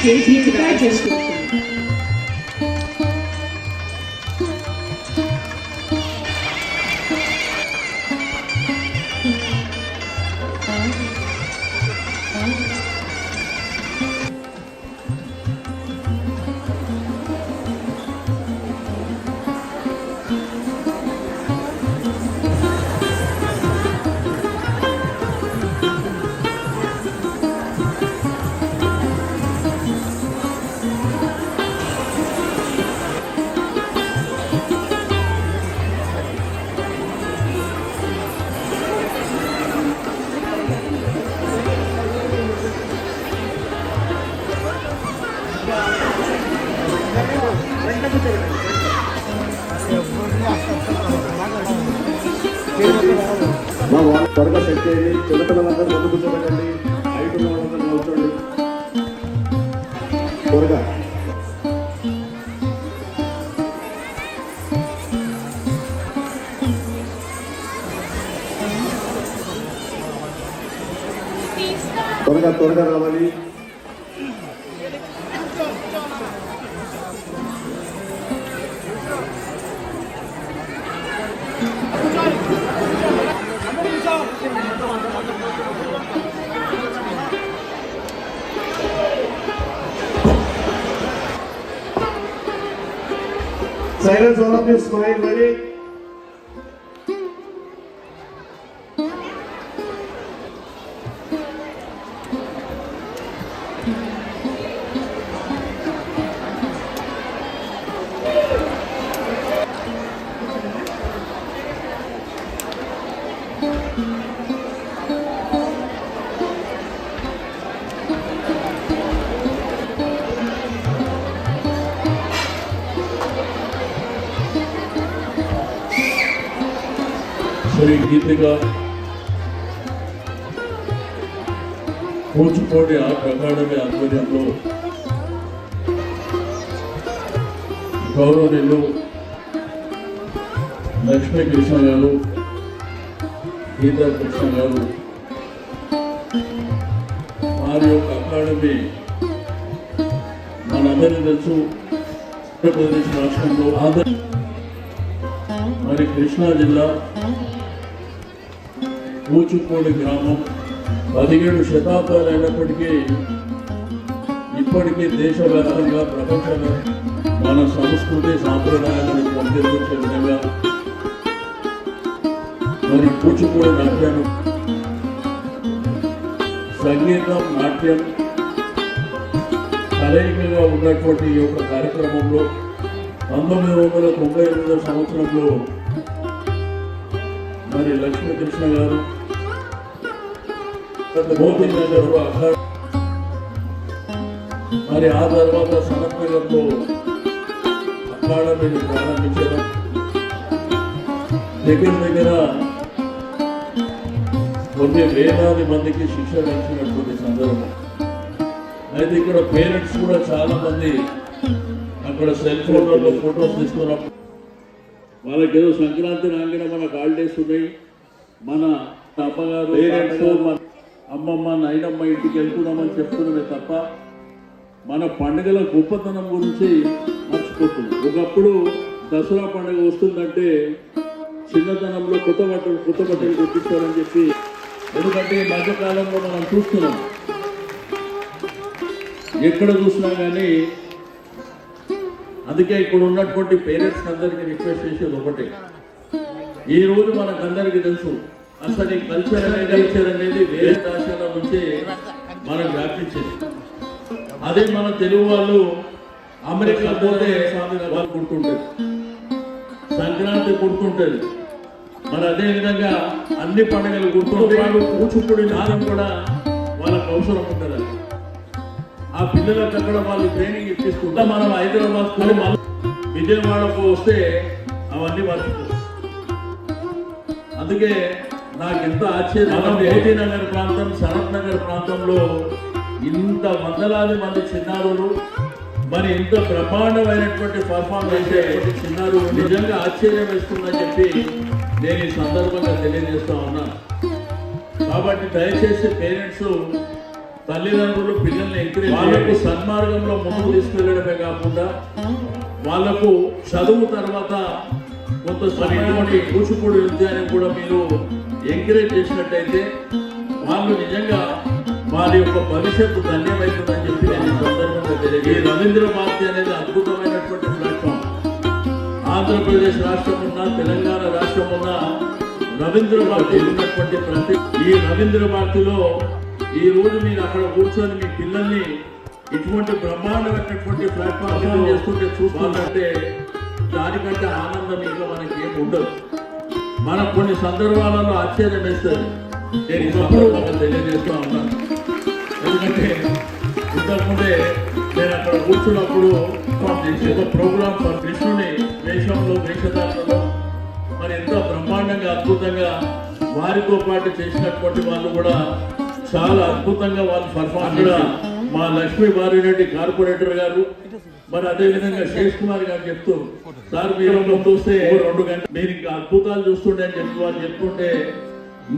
Stage మీదుగా చేసుకుంటున్నాం. త్వరగా సెట్ చేయండి. చిన్నపిల్లలందరూ ముందు కూర్చోబెట్టండి. హైట్ ఉన్న వాళ్ళందరూ కూర్చోండి త్వరగా. త్వరగా త్వరగా రావాలి. Silence all of you, smile, ready? Sri Geethika Kuchipudi art academy ఆధ్వర్యంలో గౌరవనీయులు లక్ష్మీ కృష్ణ గారు, గీతా కృష్ణ గారు వారి యొక్క అకాడమీ మనందరికీ తెలుసు ఆంధ్రప్రదేశ్ రాష్ట్రంలో మరి కృష్ణా జిల్లా కూచిపూడి గ్రామం 17 శతాబ్దాలు అయినప్పటికీ ఇప్పటికీ దేశవ్యాప్తంగా ప్రపంచంగా మన సంస్కృతి సాంప్రదాయాలను పొందించే విధంగా మరి కూచిపూడి నాట్యాన్ని సంగీతం నాట్యం కలయికగా ఉన్నటువంటి ఈ యొక్క కార్యక్రమంలో 1998 సంవత్సరంలో మరి లక్ష్మీకృష్ణ గారు మోదీ నగర్ మరి ఆ తర్వాత సనత్ నగర్లో అకాడమీని ప్రారంభించడం దగ్గర కొన్ని వేలాది మందికి శిక్షణ ఇచ్చినటువంటి సందర్భం. అయితే ఇక్కడ పేరెంట్స్ కూడా చాలా మంది అక్కడ సెల్ ఫోన్లలో ఫొటోస్ తీసుకున్నప్పుడు వాళ్ళకి ఏదో సంక్రాంతి రాగానే మనకు హాలిడేస్ ఉన్నాయి, మన అమ్మగారు పేరెంట్స్ మన అమ్మమ్మ నాయనమ్మ ఇంటికి వెళ్తున్నామని చెప్తున్నదే తప్ప మన పండుగల గొప్పతనం గురించి మర్చిపోతుంది. ఒకప్పుడు దసరా పండుగ వస్తుందంటే చిన్నతనంలో కొత్త బట్టలు కుట్టిస్తారని చెప్పి, ఎందుకంటే ఈ మధ్యకాలంలో మనం చూస్తున్నాం ఎక్కడ చూసినా కానీ. అందుకే ఇక్కడ ఉన్నటువంటి పేరెంట్స్ అందరికీ రిక్వెస్ట్ చేసేది ఒకటే, ఈ రోజు మనకందరికీ తెలుసు అసలు ఈ కల్చర్ అనేది వేరే రాష్ట్రాల నుంచి మనకు వ్యాపించింది. అదే మన తెలుగు వాళ్ళు అమెరికా పోతే వాళ్ళు గుర్తుంటుంది, సంక్రాంతి గుర్తుంటుంది, మరి అదేవిధంగా అన్ని పండుగలు గుర్తుంటాయి. వాళ్ళు కూచిపూడి నాదం కూడా వాళ్ళకు అవసరం ఉంటుంది. ఆ పిల్లలకు అక్కడ వాళ్ళు ట్రైనింగ్ ఇప్పిస్తుంటా. మనం హైదరాబాద్ విజయవాడకు వస్తే అవన్నీ మర్చిపోతాం. అందుకే నాకు ఎంత ఆశ్చర్యం, మోదీ నగర్ ప్రాంతం, సనత్ నగర్ ప్రాంతంలో ఇంత వందలాది మంది చిన్నారులు మరి ఇంత బ్రహ్మాండమైనటువంటి పర్ఫార్మ్ చేసేటువంటి చిన్నారు నిజంగా ఆశ్చర్యం వేస్తుందని చెప్పి నేను ఈ సందర్భంగా తెలియజేస్తా ఉన్నాను. కాబట్టి దయచేసి పేరెంట్స్, తల్లిదండ్రులు పిల్లల్ని ఎంకరేజ్ వాళ్ళకు సన్మార్గంలో ముందుకు తీసుకెళ్లడమే కాకుండా వాళ్లకు చదువు తర్వాత కొంత సమయాన్ని కూచిపూడి నృత్యాన్ని కూడా మీరు ఎంకరేజ్ చేసినట్టయితే వాళ్ళు నిజంగా వారి యొక్క భవిష్యత్తు ధన్యమవుతుందని చెప్పి నేను ఈ సందర్భంగా తెలియదు. ఈ రవీంద్ర భారతి అనేది అద్భుతమైనటువంటి ప్లాట్ఫామ్. ఆంధ్రప్రదేశ్ రాష్ట్రం ఉన్న, తెలంగాణ రాష్ట్రం ఉన్న రవీంద్ర భారతి ఉన్నటువంటి ఈ రవీంద్ర భారతిలో ఈ రోజు మీరు అక్కడ కూర్చొని మీ పిల్లల్ని ఇటువంటి బ్రహ్మాండమైనటువంటి ప్లాట్ఫామ్ చేస్తుంటే చూస్తుంటే దానికంటే ఆనందం ఇంకా మనకి ఏం ఉండదు. మనకు కొన్ని సందర్భాలలో ఆశ్చర్యం వేస్తుంది. నేను ఈ సందర్భంగా తెలియజేస్తూ ఉన్నాను. ఎందుకంటే ఇంతకుముందే నేను అక్కడ కూర్చున్నప్పుడు ఒక ప్రోగ్రామ్ కృష్ణుని వేషధారణలో మరి ఎంత బ్రహ్మాండంగా అద్భుతంగా వారితో పాటు చేసినటువంటి వాళ్ళు కూడా చాలా అద్భుతంగా వాళ్ళు పర్ఫార్మ్ కూడా మా లక్ష్మీ బారిరెడ్డి కార్పొరేటర్ గారు, మరి అదేవిధంగా శేష్ కుమార్ గారు చెప్తూ, సార్ మీరు చూస్తే 2 గంటలు మీరు ఇంకా అద్భుతాలు చూస్తుండే అని చెప్పి వాళ్ళు చెప్తుంటే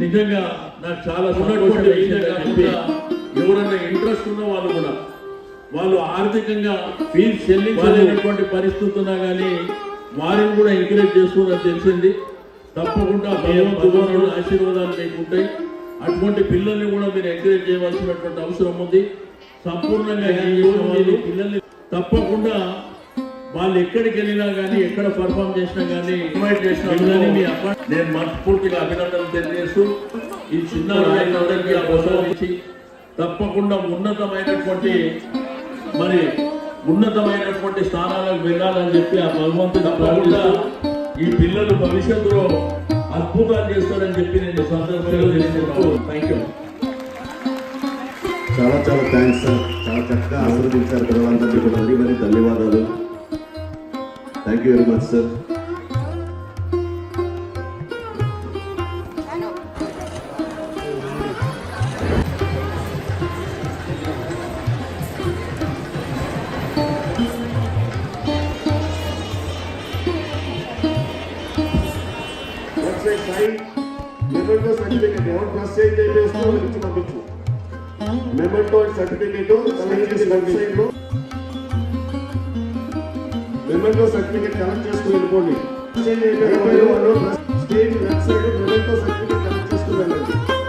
నిజంగా నాకు చాలా సంతోషంగా ఎవరైనా ఇంట్రెస్ట్ ఉన్న వాళ్ళు కూడా వాళ్ళు ఆర్థికంగా ఫీజు చెల్లించలేనటువంటి పరిస్థితి ఉన్నా కానీ వారిని కూడా ఎంకరేజ్ చేస్తుందని తెలిసింది. తప్పకుండా భగవంతుడు ఆశీర్వాదాలు మీకు ఉంటాయి. అటువంటి పిల్లల్ని కూడా మీరు ఎంకరేజ్ చేయవలసినటువంటి అవసరం ఉంది. సంపూర్ణంగా పిల్లల్ని తప్పకుండా వాళ్ళు ఎక్కడికి వెళ్ళినా కానీ, ఎక్కడ పర్ఫామ్ చేసినా కానీ, ఇన్వైట్ చేసినా కానీ మీ నేను మనస్ఫూర్తిగా అభినందనలు తెలియజేస్తూ ఈ చిన్న నాయకులందరికీ ఆ అవసరం ఇచ్చి తప్పకుండా ఉన్నతమైనటువంటి స్థానాలకు వెళ్ళాలని చెప్పి ఆ భగవంతుడు కూడా ఈ పిల్లలు భవిష్యత్తులో అద్భుతాలు చేస్తారని చెప్పి నేను సందర్భంగా తెలియజేస్తున్నాను. Thank you. చాలా చాలా థ్యాంక్స్ సార్, చాలా చక్కగా ఆశీర్వదించారు పిల్లలందరికీ కూడా మరి ధన్యవాదాలు. Thank you very much sir. Side sign memento certificate ఎవరు డ్రెస్ చేంజ్ చేస్తే వాళ్ళకి ఇచ్చి పంపించు. మెమెంటో సర్టిఫికేట్ కలెక్ట్ చేసి వెబ్సైట్ లో మెమెంటో సర్టిఫికేట్ కలెక్ట్ చేసుకుని వెళ్ళిపోండి. State website memento certificate collect చేసుకుని వెళ్ళండి.